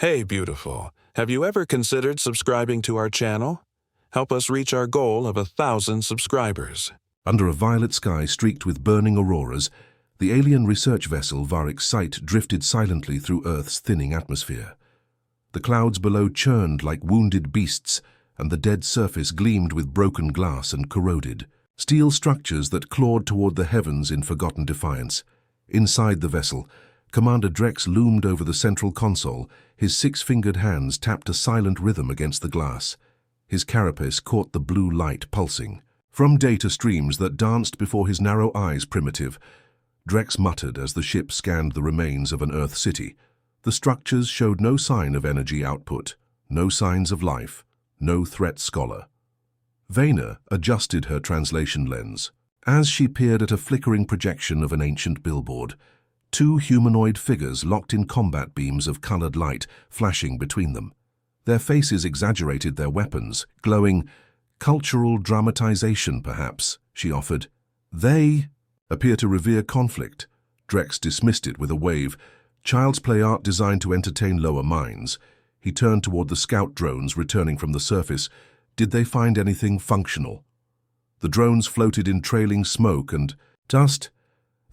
Hey, beautiful. Have you ever considered subscribing to our channel? Help us reach our goal of 1,000 subscribers. Under a violet sky streaked with burning auroras, the alien research vessel Varric's Sight drifted silently through Earth's thinning atmosphere. The clouds below churned like wounded beasts, and the dead surface gleamed with broken glass and corroded steel structures that clawed toward the heavens in forgotten defiance. Inside the vessel, Commander Drex loomed over the central console. His six-fingered hands tapped a silent rhythm against the glass. His carapace caught the blue light pulsing. From data streams that danced before his narrow eyes, primitive, Drex muttered as the ship scanned the remains of an Earth city. The structures showed no sign of energy output, no signs of life, no threat scholar. Vayner adjusted her translation lens. As she peered at a flickering projection of an ancient billboard, two humanoid figures locked in combat beams of colored light flashing between them. Their faces exaggerated their weapons, glowing. Cultural dramatization, perhaps, she offered. They appear to revere conflict. Drex dismissed it with a wave. Child's play art designed to entertain lower minds. He turned toward the scout drones returning from the surface. Did they find anything functional? The drones floated in trailing smoke and dust.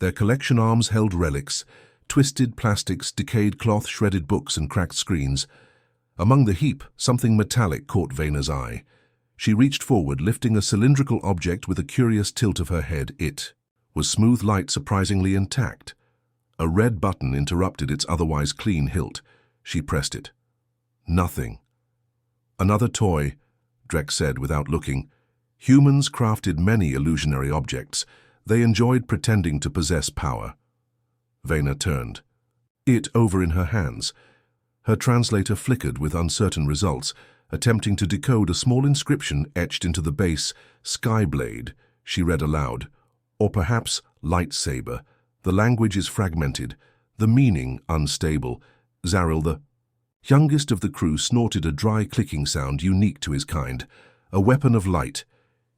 Their collection arms held relics, twisted plastics, decayed cloth, shredded books, and cracked screens. Among the heap, something metallic caught Vayner's eye. She reached forward, lifting a cylindrical object with a curious tilt of her head. It was smooth light, surprisingly intact. A red button interrupted its otherwise clean hilt. She pressed it. Nothing. Another toy, Drex said without looking. Humans crafted many illusionary objects. They enjoyed pretending to possess power. Vayner turned. It over in her hands. Her translator flickered with uncertain results, attempting to decode a small inscription etched into the base. Skyblade, she read aloud. Or perhaps Lightsaber. The language is fragmented, the meaning unstable. Zaril, the youngest of the crew, snorted a dry clicking sound unique to his kind. A weapon of light.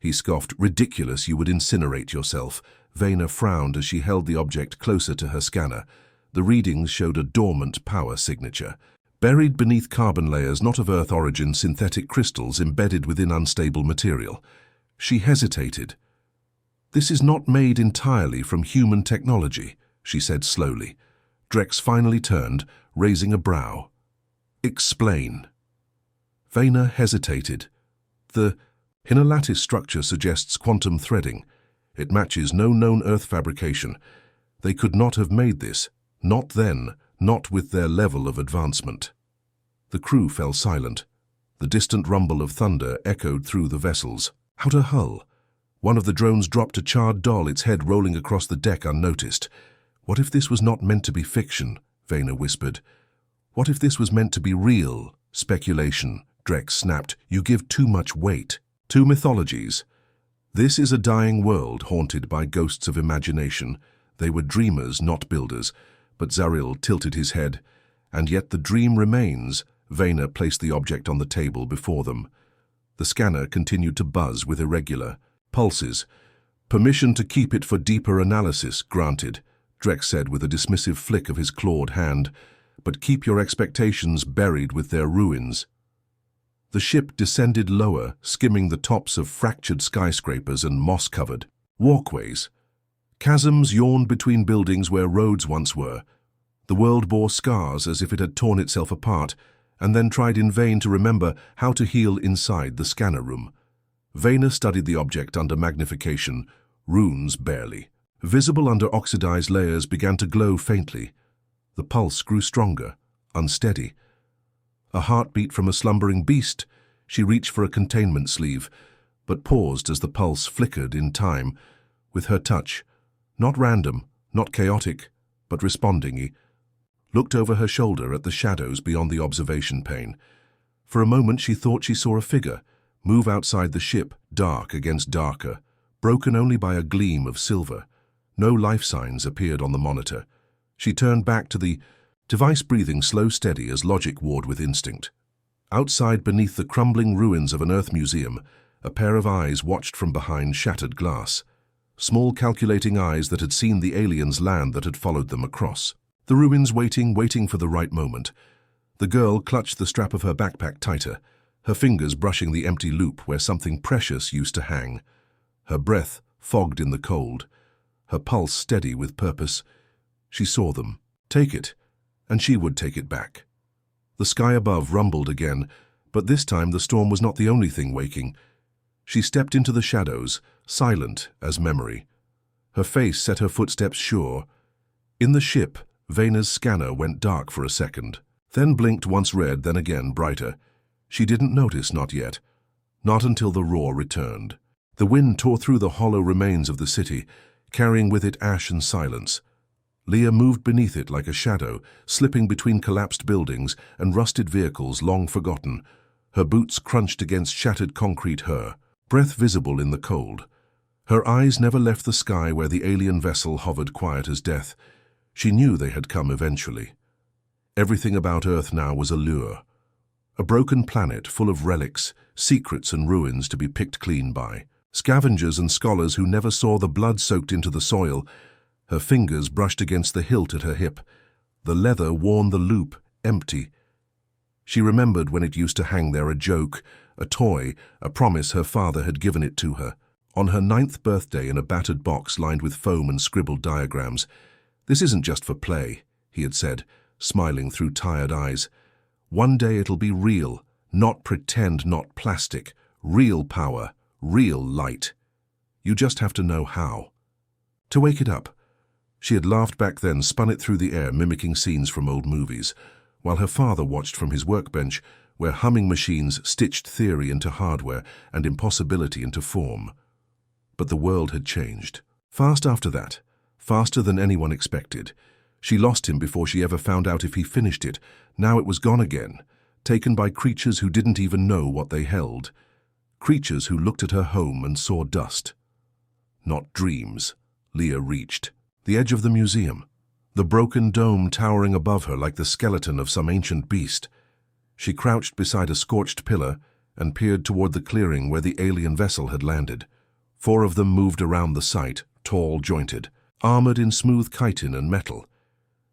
He scoffed. Ridiculous, you would incinerate yourself. Vayner frowned as she held the object closer to her scanner. The readings showed a dormant power signature. Buried beneath carbon layers not of Earth origin, synthetic crystals embedded within unstable material. She hesitated. This is not made entirely from human technology, she said slowly. Drex finally turned, raising a brow. Explain. Vayner hesitated. The inner lattice structure suggests quantum threading. It matches no known Earth fabrication. They could not have made this. Not then, not with their level of advancement. The crew fell silent. The distant rumble of thunder echoed through the vessels. Outer hull. One of the drones dropped a charred doll, its head rolling across the deck unnoticed. What if this was not meant to be fiction? Vayner whispered. What if this was meant to be real? Speculation, Drex snapped. You give too much weight. Two mythologies. This is a dying world haunted by ghosts of imagination. They were dreamers, not builders. But Zaril tilted his head. And yet the dream remains. Vayner placed the object on the table before them. The scanner continued to buzz with irregular pulses. Permission to keep it for deeper analysis, granted, Drex said with a dismissive flick of his clawed hand. But keep your expectations buried with their ruins. The ship descended lower, skimming the tops of fractured skyscrapers and moss-covered walkways. Chasms yawned between buildings where roads once were. The world bore scars as if it had torn itself apart, and then tried in vain to remember how to heal inside the scanner room. Vayner studied the object under magnification. Runes barely visible under oxidized layers began to glow faintly. The pulse grew stronger, unsteady. A heartbeat from a slumbering beast. She reached for a containment sleeve, but paused as the pulse flickered in time with her touch. Not random, not chaotic, but responding. He looked over her shoulder at the shadows beyond the observation pane. For a moment she thought she saw a figure move outside the ship, dark against darker, broken only by a gleam of silver. No life signs appeared on the monitor. She turned back to the device, breathing slow, steady as logic warred with instinct. Outside, beneath the crumbling ruins of an Earth museum, a pair of eyes watched from behind shattered glass. Small calculating eyes that had seen the aliens land that had followed them across. The ruins waiting for the right moment. The girl clutched the strap of her backpack tighter, her fingers brushing the empty loop where something precious used to hang. Her breath fogged in the cold, her pulse steady with purpose. She saw them. Take it, and she would take it back. The sky above rumbled again, but this time the storm was not the only thing waking. She stepped into the shadows, silent as memory. Her face set her footsteps sure. In the ship, Vena's scanner went dark for a second, then blinked once red, then again brighter. She didn't notice, not yet. Not until the roar returned. The wind tore through the hollow remains of the city, carrying with it ash and silence. Leah moved beneath it like a shadow, slipping between collapsed buildings and rusted vehicles long forgotten. Her boots crunched against shattered concrete, her breath visible in the cold. Her eyes never left the sky where the alien vessel hovered quiet as death. She knew they had come eventually. Everything about Earth now was a lure. A broken planet full of relics, secrets and ruins to be picked clean by. Scavengers and scholars who never saw the blood soaked into the soil. Her fingers brushed against the hilt at her hip. The leather worn the loop, empty. She remembered when it used to hang there, a joke, a toy, a promise her father had given it to her. On her 9th birthday, in a battered box lined with foam and scribbled diagrams. "This isn't just for play," he had said, smiling through tired eyes. "One day it'll be real, not pretend, not plastic. Real power, real light. You just have to know how." To wake it up. She had laughed back then, spun it through the air, mimicking scenes from old movies, while her father watched from his workbench, where humming machines stitched theory into hardware and impossibility into form. But the world had changed. Fast after that, faster than anyone expected. She lost him before she ever found out if he finished it. Now it was gone again, taken by creatures who didn't even know what they held. Creatures who looked at her home and saw dust. Not dreams. Leah reached the edge of the museum, the broken dome towering above her like the skeleton of some ancient beast. She crouched beside a scorched pillar and peered toward the clearing where the alien vessel had landed. 4 of them moved around the site, tall, jointed, armored in smooth chitin and metal.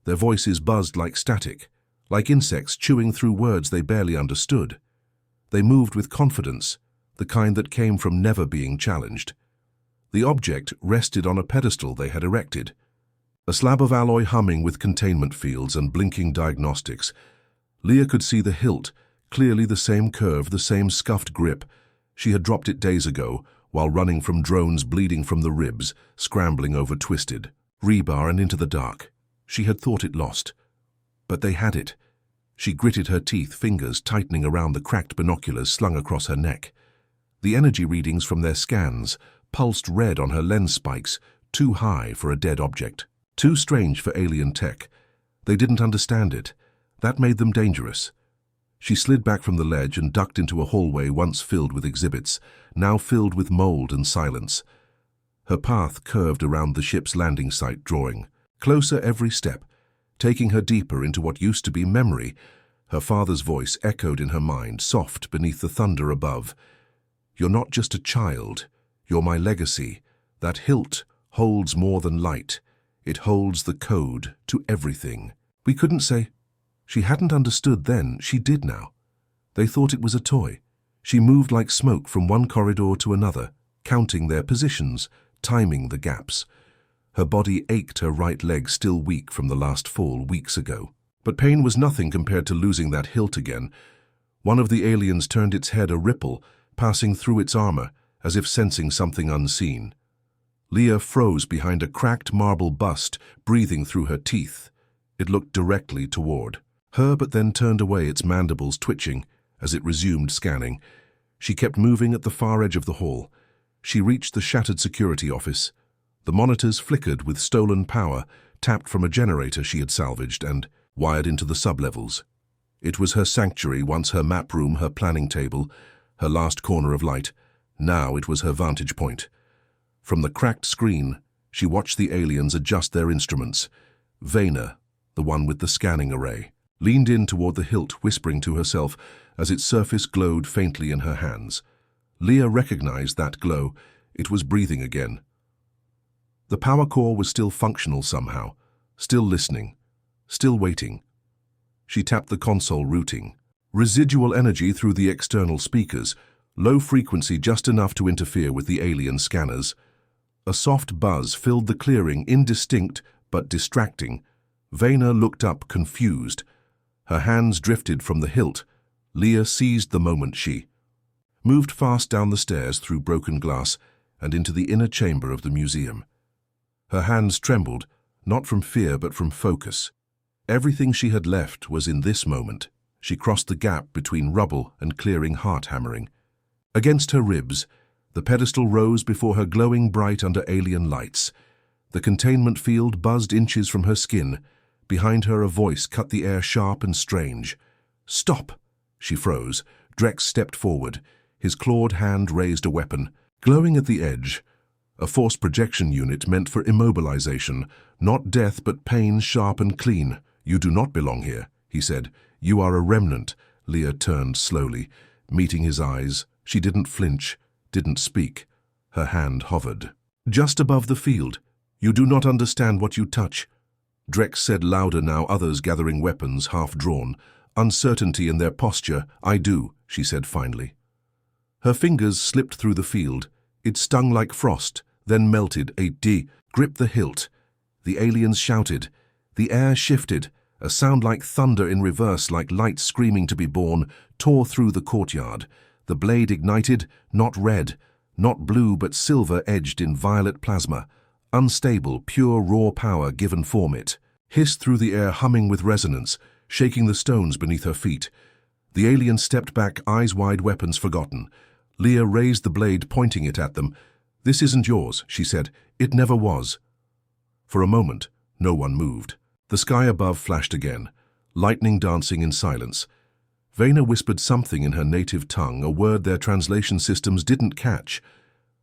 Their voices buzzed like static, like insects chewing through words they barely understood. They moved with confidence, the kind that came from never being challenged. The object rested on a pedestal they had erected, a slab of alloy humming with containment fields and blinking diagnostics. Leah could see the hilt, clearly the same curve, the same scuffed grip. She had dropped it days ago, while running from drones bleeding from the ribs, scrambling over twisted rebar and into the dark. She had thought it lost. But they had it. She gritted her teeth, fingers tightening around the cracked binoculars slung across her neck. The energy readings from their scans pulsed red on her lens spikes, too high for a dead object. Too strange for alien tech. They didn't understand it. That made them dangerous. She slid back from the ledge and ducked into a hallway once filled with exhibits, now filled with mold and silence. Her path curved around the ship's landing site, drawing closer every step, taking her deeper into what used to be memory. Her father's voice echoed in her mind, soft beneath the thunder above. "You're not just a child. You're my legacy. That hilt holds more than light. It holds the code to everything." We couldn't say. She hadn't understood then. She did now. They thought it was a toy. She moved like smoke from one corridor to another, counting their positions, timing the gaps. Her body ached, her right leg still weak from the last fall weeks ago. But pain was nothing compared to losing that hilt again. One of the aliens turned its head, a ripple passing through its armor, as if sensing something unseen. Leah froze behind a cracked marble bust, breathing through her teeth. It looked directly toward her, but then turned away, its mandibles twitching as it resumed scanning. She kept moving at the far edge of the hall. She reached the shattered security office. The monitors flickered with stolen power, tapped from a generator she had salvaged and wired into the sublevels. It was her sanctuary, once her map room, her planning table, her last corner of light. Now it was her vantage point. From the cracked screen, she watched the aliens adjust their instruments. Vena, the one with the scanning array, leaned in toward the hilt, whispering to herself as its surface glowed faintly in her hands. Leah recognized that glow. It was breathing again. The power core was still functional somehow, still listening, still waiting. She tapped the console routing. Residual energy through the external speakers, low frequency just enough to interfere with the alien scanners. A soft buzz filled the clearing, indistinct but distracting. Vayner looked up, confused. Her hands drifted from the hilt. Leah seized the moment. She moved fast down the stairs through broken glass and into the inner chamber of the museum. Her hands trembled, not from fear but from focus. Everything she had left was in this moment. She crossed the gap between rubble and clearing heart hammering. Against her ribs, the pedestal rose before her, glowing bright under alien lights. The containment field buzzed inches from her skin. Behind her, a voice cut the air sharp and strange. "Stop!" She froze. Drex stepped forward. His clawed hand raised a weapon. Glowing at the edge, a force projection unit meant for immobilization, not death but pain, sharp and clean. "You do not belong here," he said. "You are a remnant." Leah turned slowly, meeting his eyes. She didn't flinch, didn't speak. Her hand hovered just above the field. "You do not understand what you touch." Drex said louder now, others gathering weapons, half-drawn. Uncertainty in their posture. "I do," she said finally. Her fingers slipped through the field. It stung like frost, then melted. A D gripped the hilt. The aliens shouted. The air shifted. A sound like thunder in reverse, like light screaming to be born, tore through the courtyard. The blade ignited, not red, not blue, but silver-edged in violet plasma. Unstable, pure, raw power given form. It hissed through the air, humming with resonance, shaking the stones beneath her feet. The alien stepped back, eyes wide, weapons forgotten. Leah raised the blade, pointing it at them. "This isn't yours," she said. "It never was." For a moment, no one moved. The sky above flashed again, lightning dancing in silence. Vayner whispered something in her native tongue, a word their translation systems didn't catch.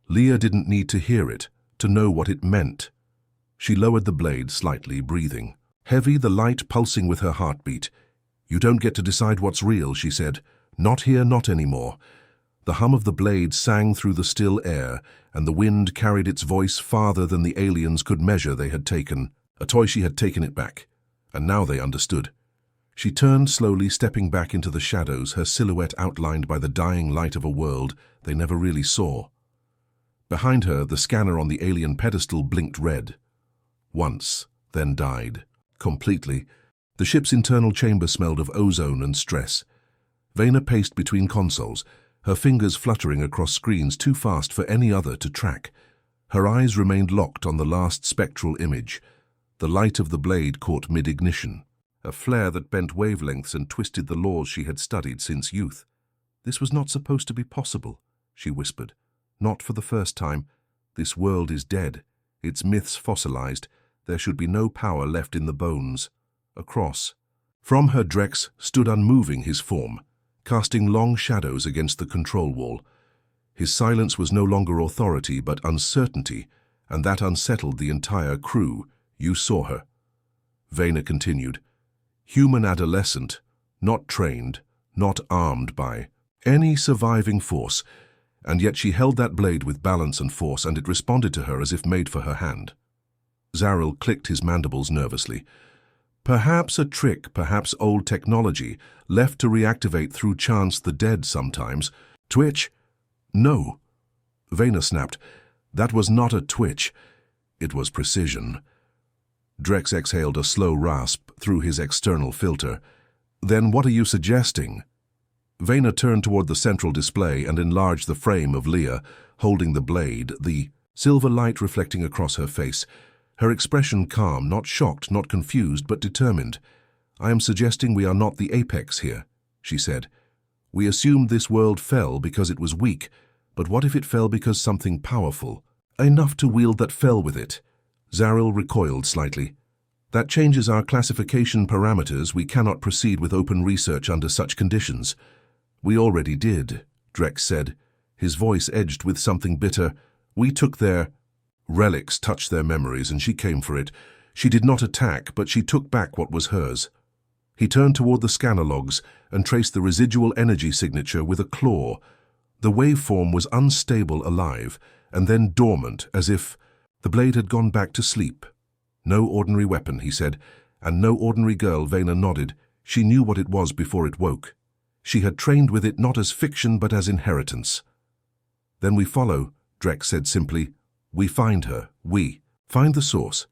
Leah didn't need to hear it, to know what it meant. She lowered the blade slightly, breathing heavy, the light pulsing with her heartbeat. "You don't get to decide what's real," she said. "Not here, not anymore." The hum of the blade sang through the still air, and the wind carried its voice farther than the aliens could measure. They had taken a toy, she had taken it back, and now they understood. She turned slowly, stepping back into the shadows, her silhouette outlined by the dying light of a world they never really saw. Behind her, the scanner on the alien pedestal blinked red. Once, then died. Completely. The ship's internal chamber smelled of ozone and stress. Vayner paced between consoles, her fingers fluttering across screens too fast for any other to track. Her eyes remained locked on the last spectral image. The light of the blade caught mid-ignition, a flare that bent wavelengths and twisted the laws she had studied since youth. "This was not supposed to be possible," she whispered. "Not for the first time. This world is dead, its myths fossilized. There should be no power left in the bones." Across. From her, Drex stood unmoving, his form, casting long shadows against the control wall. His silence was no longer authority, but uncertainty, and that unsettled the entire crew. "You saw her," Vayner continued. "Human adolescent, not trained, not armed by any surviving force, and yet she held that blade with balance and force, and it responded to her as if made for her hand." Zaril clicked his mandibles nervously. "Perhaps a trick, perhaps old technology, left to reactivate through chance the dead sometimes." "Twitch?" "No." Vayner snapped. "That was not a twitch. It was precision." Drex exhaled a slow rasp through his external filter. "Then what are you suggesting?" Vayner turned toward the central display and enlarged the frame of Leah, holding the blade, the silver light reflecting across her face. Her expression calm, not shocked, not confused, but determined. "I am suggesting we are not the apex here," she said. "We assumed this world fell because it was weak, but what if it fell because something powerful, enough to wield, that fell with it?" Zaril recoiled slightly. "That changes our classification parameters. We cannot proceed with open research under such conditions." "We already did," Drex said, his voice edged with something bitter. "We took their relics, touched their memories, and she came for it. She did not attack, but she took back what was hers." He turned toward the scanner logs and traced the residual energy signature with a claw. The waveform was unstable, alive, and then dormant, as if the blade had gone back to sleep. "No ordinary weapon," he said, "and no ordinary girl." Vayner nodded. She knew what it was before it woke. She had trained with it not as fiction but as inheritance. "Then we follow," Drex said simply. "We find her. We find the source."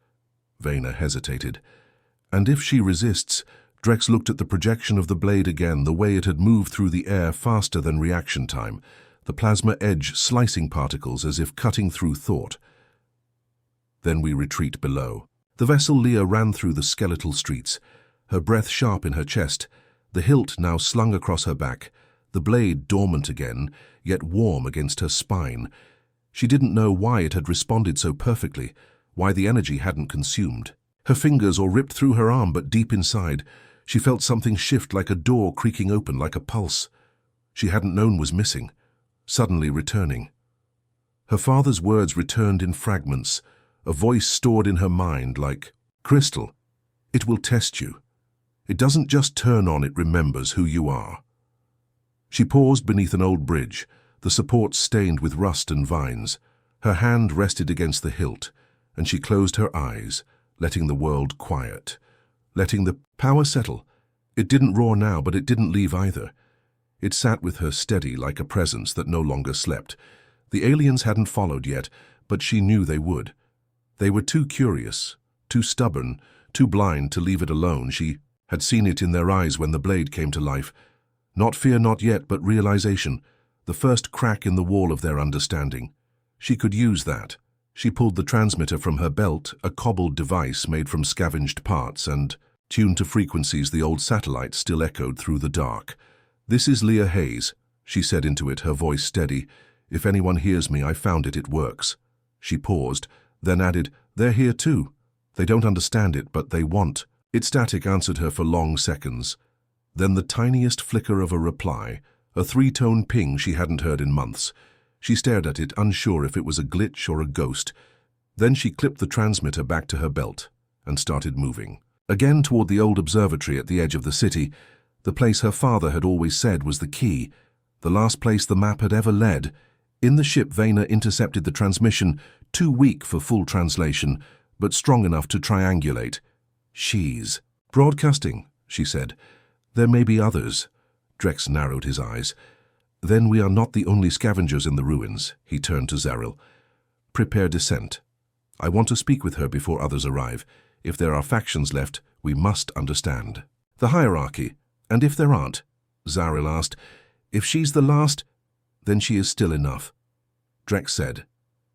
Vayner hesitated. "And if she resists..." Drex looked at the projection of the blade again, the way it had moved through the air faster than reaction time, the plasma edge slicing particles as if cutting through thought. "Then we retreat below." The vessel Leah ran through the skeletal streets, her breath sharp in her chest, the hilt now slung across her back, the blade dormant again, yet warm against her spine. She didn't know why it had responded so perfectly, why the energy hadn't consumed her fingers or ripped through her arm, but deep inside, she felt something shift, like a door creaking open, like a pulse she hadn't known was missing, suddenly returning. Her father's words returned in fragments, a voice stored in her mind like, "Crystal, it will test you. It doesn't just turn on, it remembers who you are." She paused beneath an old bridge, the supports stained with rust and vines. Her hand rested against the hilt, and she closed her eyes, letting the world quiet, letting the power settle. It didn't roar now, but it didn't leave either. It sat with her steady, like a presence that no longer slept. The aliens hadn't followed yet, but she knew they would. They were too curious, too stubborn, too blind to leave it alone. She had seen it in their eyes when the blade came to life. Not fear, not yet, but realization, the first crack in the wall of their understanding. She could use that. She pulled the transmitter from her belt, a cobbled device made from scavenged parts, and tuned to frequencies the old satellite still echoed through the dark. "This is Leah Hayes," she said into it, her voice steady. "If anyone hears me, I found it, it works." She paused, then added, "They're here too. They don't understand it, but they want." Its static answered her for long seconds. Then the tiniest flicker of a reply, a three-tone ping she hadn't heard in months. She stared at it, unsure if it was a glitch or a ghost. Then she clipped the transmitter back to her belt and started moving. Again toward the old observatory at the edge of the city, the place her father had always said was the key, the last place the map had ever led. In the ship, Vayner intercepted the transmission, too weak for full translation, but strong enough to triangulate. "She's broadcasting," she said. "There may be others." Drex narrowed his eyes. "Then we are not the only scavengers in the ruins." He turned to Zaril. "Prepare descent. I want to speak with her before others arrive. If there are factions left, we must understand the hierarchy. And if there aren't," Zaril asked, "if she's the last, then she is still enough." Drex said.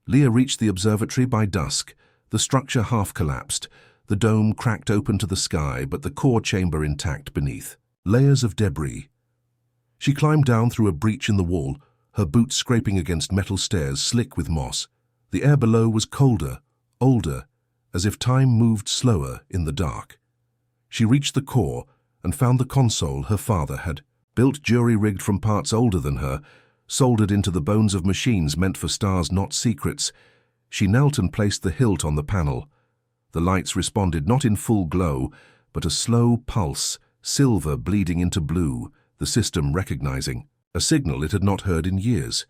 Leah reached the observatory by dusk. The structure half collapsed. The dome cracked open to the sky, but the core chamber intact beneath. Layers of debris. She climbed down through a breach in the wall, her boots scraping against metal stairs slick with moss. The air below was colder, older, as if time moved slower in the dark. She reached the core and found the console her father had built, jury-rigged from parts older than her, soldered into the bones of machines meant for stars, not secrets. She knelt and placed the hilt on the panel. The lights responded not in full glow, but a slow pulse, silver bleeding into blue, the system recognizing a signal it had not heard in years.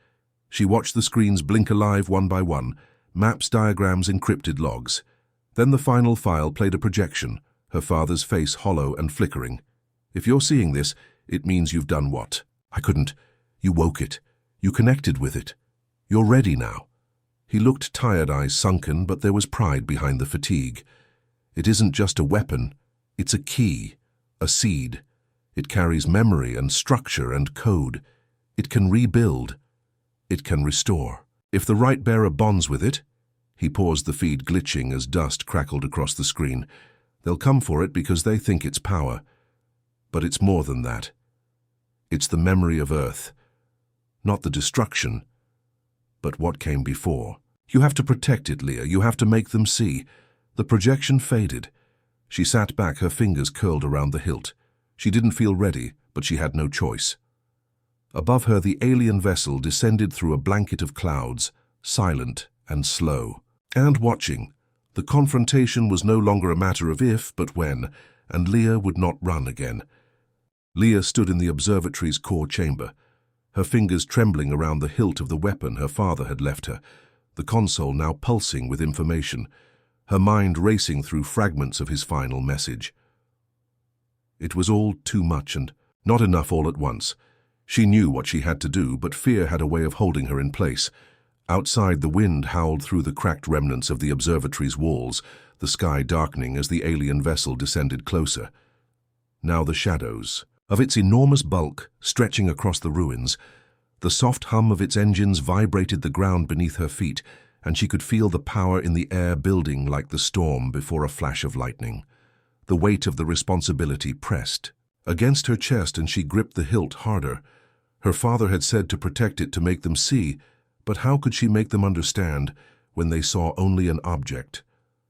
She watched the screens blink alive one by one, maps, diagrams, encrypted logs. Then the final file played a projection, her father's face hollow and flickering. "If you're seeing this, it means you've done what? I couldn't. You woke it. You connected with it. You're ready now." He looked tired, eyes sunken, but there was pride behind the fatigue. "It isn't just a weapon. It's a key, a seed. It carries memory and structure and code. It can rebuild. It can restore. If the right bearer bonds with it..." He paused, the feed glitching as dust crackled across the screen. "They'll come for it because they think it's power. But it's more than that. It's the memory of Earth. Not the destruction, but what came before. You have to protect it, Leah. You have to make them see." The projection faded. She sat back, her fingers curled around the hilt. She didn't feel ready, but she had no choice. Above her, the alien vessel descended through a blanket of clouds, silent and slow. And watching. The confrontation was no longer a matter of if, but when, and Leah would not run again. Leah stood in the observatory's core chamber, her fingers trembling around the hilt of the weapon her father had left her, the console now pulsing with information, her mind racing through fragments of his final message. It was all too much and not enough all at once. She knew what she had to do, but fear had a way of holding her in place. Outside, the wind howled through the cracked remnants of the observatory's walls, the sky darkening as the alien vessel descended closer. Now the shadows of its enormous bulk stretching across the ruins. The soft hum of its engines vibrated the ground beneath her feet, and she could feel the power in the air building like the storm before a flash of lightning. The weight of the responsibility pressed against her chest, and she gripped the hilt harder. Her father had said to protect it, to make them see, but how could she make them understand when they saw only an object,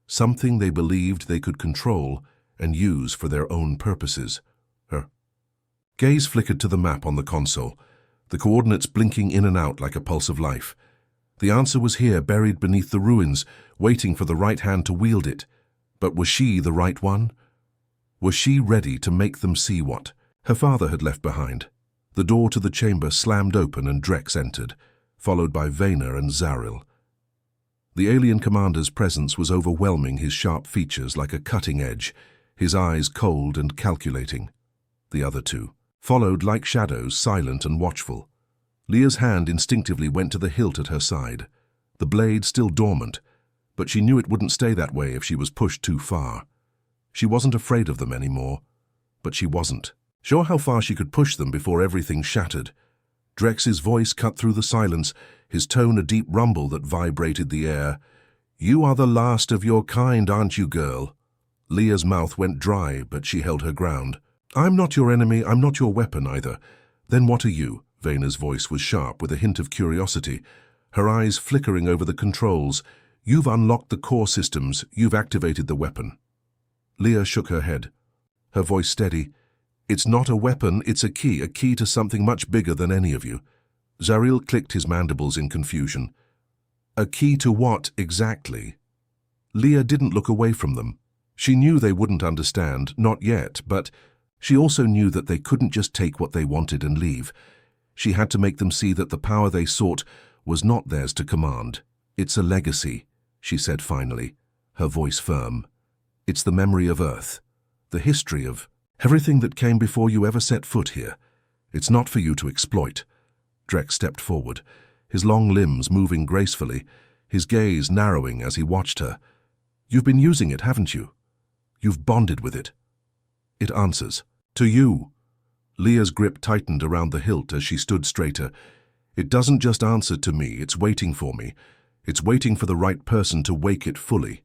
something they believed they could control and use for their own purposes? Her gaze flickered to the map on the console, the coordinates blinking in and out like a pulse of life. The answer was here, buried beneath the ruins, waiting for the right hand to wield it. But was she the right one? Was she ready to make them see what her father had left behind? The door to the chamber slammed open and Drex entered, followed by Vayner and Zaril. The alien commander's presence was overwhelming, his sharp features like a cutting edge, his eyes cold and calculating. The other two followed like shadows, silent and watchful. Leah's hand instinctively went to the hilt at her side, the blade still dormant, but she knew it wouldn't stay that way if she was pushed too far. She wasn't afraid of them anymore, but she wasn't sure how far she could push them before everything shattered. Drex's voice cut through the silence, his tone a deep rumble that vibrated the air. "You are the last of your kind, aren't you, girl?" Leah's mouth went dry, but she held her ground. "I'm not your enemy, I'm not your weapon either." "Then what are you?" Vayner's voice was sharp with a hint of curiosity, her eyes flickering over the controls. "You've unlocked the core systems, you've activated the weapon." Leah shook her head, her voice steady. "It's not a weapon, it's a key to something much bigger than any of you." Zaril clicked his mandibles in confusion. "A key to what, exactly?" Leah didn't look away from them. She knew they wouldn't understand, not yet, but she also knew that they couldn't just take what they wanted and leave. She had to make them see that the power they sought was not theirs to command. "It's a legacy," she said finally, her voice firm. "It's the memory of Earth, the history of everything that came before you ever set foot here. It's not for you to exploit." Drex stepped forward, his long limbs moving gracefully, his gaze narrowing as he watched her. "You've been using it, haven't you? You've bonded with it. It answers to you." Leah's grip tightened around the hilt as she stood straighter. "It doesn't just answer to me, it's waiting for me. It's waiting for the right person to wake it fully."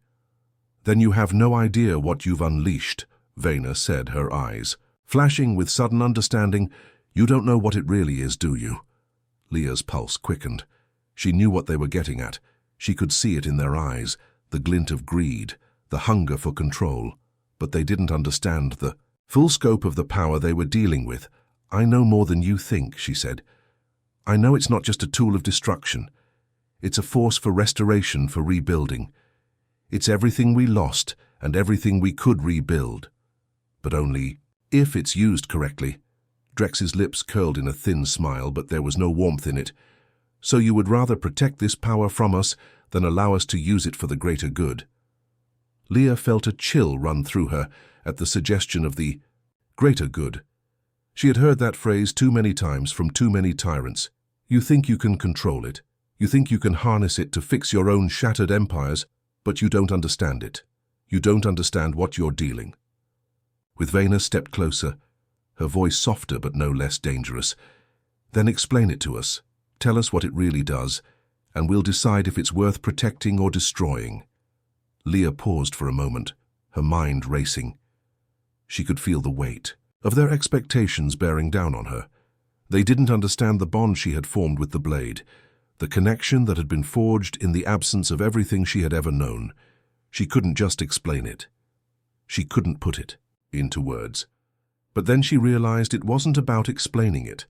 "Then you have no idea what you've unleashed," Vayner said, her eyes flashing with sudden understanding. "You don't know what it really is, do you?" Leah's pulse quickened. She knew what they were getting at. She could see it in their eyes, the glint of greed, the hunger for control. But they didn't understand the full scope of the power they were dealing with. "I know more than you think," she said. "I know it's not just a tool of destruction. It's a force for restoration, for rebuilding. It's everything we lost and everything we could rebuild. But only if it's used correctly." Drex's lips curled in a thin smile, but there was no warmth in it. "So you would rather protect this power from us than allow us to use it for the greater good?" Leah felt a chill run through her at the suggestion of the greater good. She had heard that phrase too many times from too many tyrants. You think you can control it. You think you can harness it to fix your own shattered empires, but you don't understand it. You don't understand what you're dealing. With Vayner stepped closer, her voice softer but no less dangerous. "Then explain it to us. Tell us what it really does, and we'll decide if it's worth protecting or destroying." Leah paused for a moment, her mind racing. She could feel the weight of their expectations bearing down on her. They didn't understand the bond she had formed with the blade, the connection that had been forged in the absence of everything she had ever known. She couldn't just explain it. She couldn't put it into words. But then she realized it wasn't about explaining it.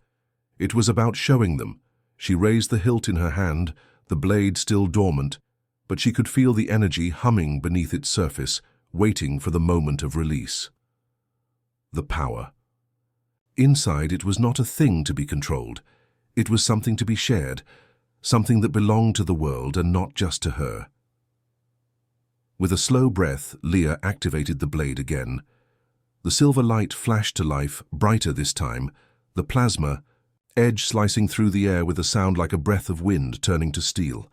It was about showing them. She raised the hilt in her hand, the blade still dormant, but she could feel the energy humming beneath its surface, waiting for the moment of release. The power. Inside, it was not a thing to be controlled. It was something to be shared, something that belonged to the world and not just to her. With a slow breath, Leah activated the blade again. The silver light flashed to life, brighter this time, the plasma, edge slicing through the air with a sound like a breath of wind turning to steel.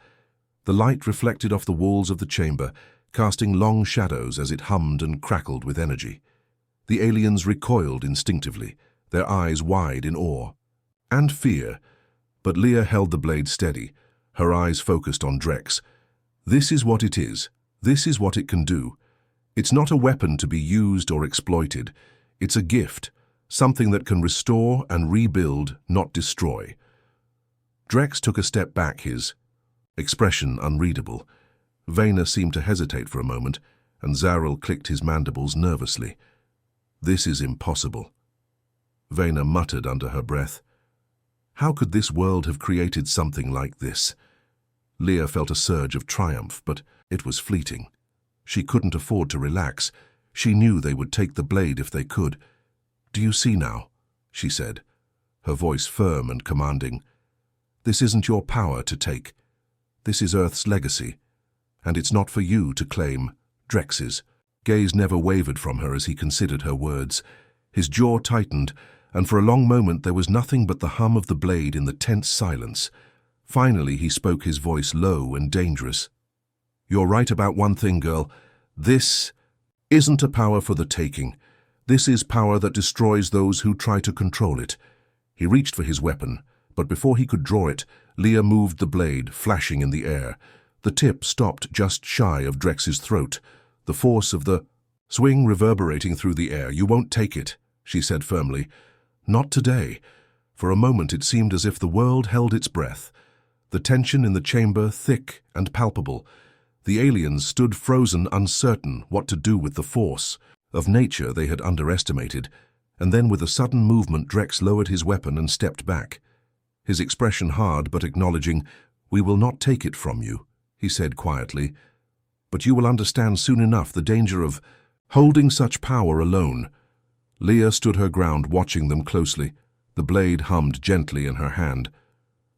The light reflected off the walls of the chamber, casting long shadows as it hummed and crackled with energy. The aliens recoiled instinctively, their eyes wide in awe and fear, but Leah held the blade steady, her eyes focused on Drex. This is what it is. This is what it can do. It's not a weapon to be used or exploited. It's a gift, something that can restore and rebuild, not destroy. Drex took a step back, his expression unreadable. Vayner seemed to hesitate for a moment, and Zarel clicked his mandibles nervously. This is impossible. Vayner muttered under her breath. How could this world have created something like this? Leah felt a surge of triumph, but it was fleeting. She couldn't afford to relax. She knew they would take the blade if they could. "Do you see now?" she said, her voice firm and commanding. "This isn't your power to take. This is Earth's legacy, and it's not for you to claim. Drex's." Gaze never wavered from her as he considered her words. His jaw tightened, and for a long moment there was nothing but the hum of the blade in the tense silence. Finally he spoke, his voice low and dangerous. "You're right about one thing, girl. This isn't a power for the taking. This is power that destroys those who try to control it." He reached for his weapon, but before he could draw it, Leah moved the blade, flashing in the air. The tip stopped just shy of Drex's throat, the force of the swing reverberating through the air. "You won't take it," she said firmly. "Not today." For a moment it seemed as if the world held its breath, the tension in the chamber thick and palpable. The aliens stood frozen, uncertain what to do with the force of nature they had underestimated, and then with a sudden movement Drex lowered his weapon and stepped back. His expression hard but acknowledging. "We will not take it from you," he said quietly, "but you will understand soon enough the danger of holding such power alone." Leah stood her ground, watching them closely. The blade hummed gently in her hand.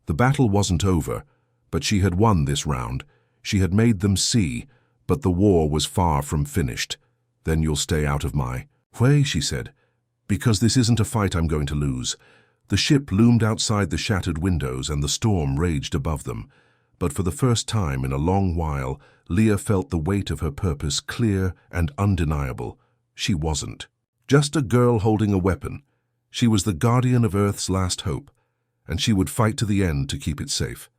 The battle wasn't over, but she had won this round. She had made them see, but the war was far from finished. "Then you'll stay out of my way," she said, "because this isn't a fight I'm going to lose." The ship loomed outside the shattered windows and the storm raged above them. But for the first time in a long while, Leah felt the weight of her purpose clear and undeniable. She wasn't just a girl holding a weapon. She was the guardian of Earth's last hope, and she would fight to the end to keep it safe.